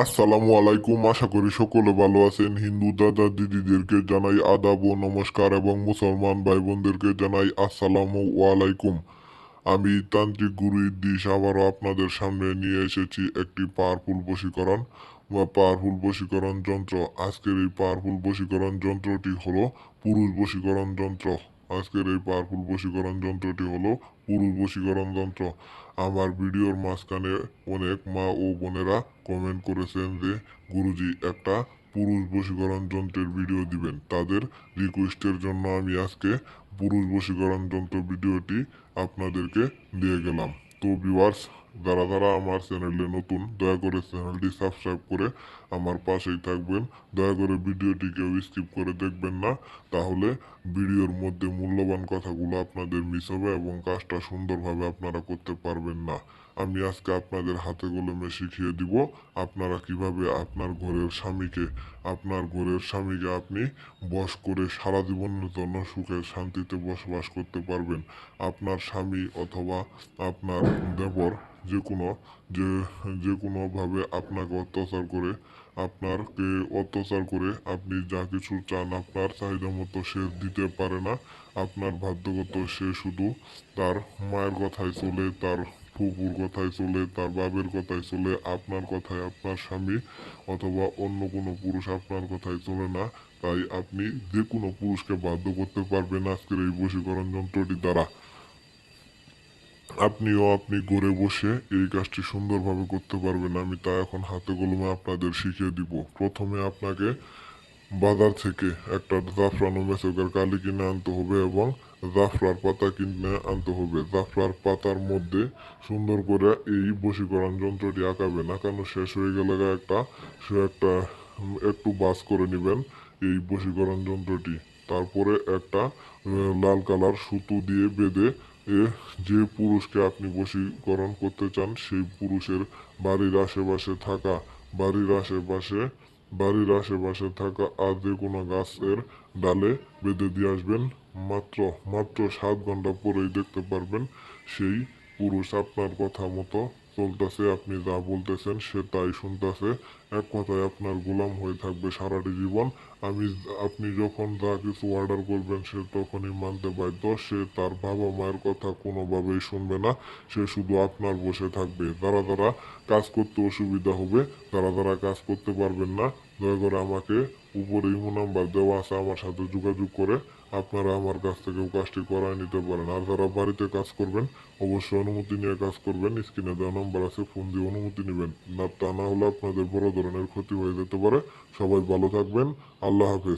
আসসালামু আলাইকুম, আশা করি সকলে ভালো আছেন। হিন্দু দাদা দিদিদেরকে জানাই আদাব ও নমস্কার এবং মুসলমান ভাই বোনদেরকে জানাই আসসালামু আলাইকুম। আমি তান্ত্রিক গুরু ইদ্দিস আবারও আপনাদের সামনে নিয়ে এসেছি একটি পাওয়ারফুল বশীকরণ বা পাওয়ারফুল বশীকরণ যন্ত্র। আজকের এই পাওয়ারফুল বশীকরণ যন্ত্রটি হলো পুরুষ বশীকরণ যন্ত্র। আজকের এই পাওয়ারফুল বশীকরণ যন্ত্রটি হলো পুরুষ বশীকরণ যন্ত্র। আমার ভিডিওর মাঝখানে অনেক মা ও বোনেরা কমেন্ট করেছেন যে গুরুজি একটা পুরুষ বশীকরণ যন্ত্রের ভিডিও দিবেন। তাদের রিকোয়েস্টের জন্য আমি আজকে পুরুষ বশীকরণ যন্ত্র ভিডিওটি আপনাদেরকে দিয়ে গেলাম। তো ভিউয়ার্স, যারা যারা আমার চ্যানেলে নতুন, দয়া করে চ্যানেলটি সাবস্ক্রাইব করে আমার পাশেই থাকবেন। দয়া করে ভিডিওটি কেউ স্কিপ করে দেখবেন না, তাহলে ভিডিওর মধ্যে মূল্যবান কথাগুলো আপনাদের মিস হবে এবং কাজটা সুন্দরভাবে আপনারা করতে পারবেন না। আমি আজকে আপনাদের হাতে কলমে শিখিয়ে দিব আপনারা কিভাবে আপনার ঘরের স্বামীকে আপনি বশ করে সারা জীবনের জন্য সুখে শান্তিতে বসবাস করতে পারবেন। আপনার স্বামী অথবা আপনার দেবর যে কোনো যে যে কোনোভাবে আপনাকে অত্যাচার করে আপনি যা কিছু চান আপনার চাহিদা মতো সে দিতে পারে না। আপনার বাধ্যগত সে শুধু তার মায়ের কথায় চলে, তার ফুপুর কথায় চলে, তার বাবের কথায় চলে, আপনার কথায় আপনার স্বামী অথবা অন্য কোনো পুরুষ আপনার কথায় চলে না। তাই আপনি যে কোনো পুরুষকে বাধ্য করতে পারবেন আজকের এই বশীকরণ যন্ত্রটি দ্বারা। আপনি ঘরে বসে এই কাজটি সুন্দরভাবে করতে পারবেন। আমি তা এখন হাতে কলমে আপনাদের শিখিয়ে দিব। প্রথমে আপনাকে বাজার থেকে একটা জাফরান ও মেসোকার কালি কিনে আনতে হবে এবং জাফরার পাতা কিনে আনতে হবে। জাফরার পাতার মধ্যে সুন্দর করে এই বশীকরণ যন্ত্রটি আঁকাবেন। আঁকানো শেষ হয়ে গেলে একটা একটু বাস করে নেবেন এই বশীকরণ যন্ত্রটি। তারপরে একটা লাল কালার সুতো দিয়ে বেঁধে এ যে পুরুষকে আপনি বশীকরণ করতে চান সেই পুরুষের বাড়ির আশেপাশে থাকা বাড়ির আশেপাশে বাড়ির আশেপাশে থাকা আর যে কোনো গাছের ডালে বেঁধে দিয়ে আসবেন। মাত্র মাত্র 7 ঘন্টা পরেই দেখতে পারবেন সেই পুরুষ আপনার কথা মতো চলতেছে, আপনি যা বলতেছেন সে তাই শুনতেছে। এক কথায় আপনার গোলাম হয়ে থাকবে সারাটি জীবন। আপনি যখন যা কিছু অর্ডার করবেন সে তখনই মানতে বাধ্য। সে তার বাবা মায়ের কথা কোনোভাবেই শুনবে না, সে শুধু আপনার বসে থাকবে। যারা যারা কাজ করতে অসুবিধা হবে, যারা যারা কাজ করতে পারবেন না, দয়া করে আমাকে উপরে ইমো নাম্বার দেওয়া আছে, আমার সাথে যোগাযোগ করে আপনারা আমার কাছ থেকেও কাজটি করায় নিতে পারেন। আর যারা বাড়িতে কাজ করবেন অবশ্যই অনুমতি নিয়ে কাজ করবেন। স্ক্রিনে দেওয়া নাম্বার আছে, ফোন দিয়ে অনুমতি নেবেন। না তা না হলে আপনাদের বড় ধরনের ক্ষতি হয়ে যেতে পারে। সবাই ভালো থাকবেন। আল্লাহ হাফেজ।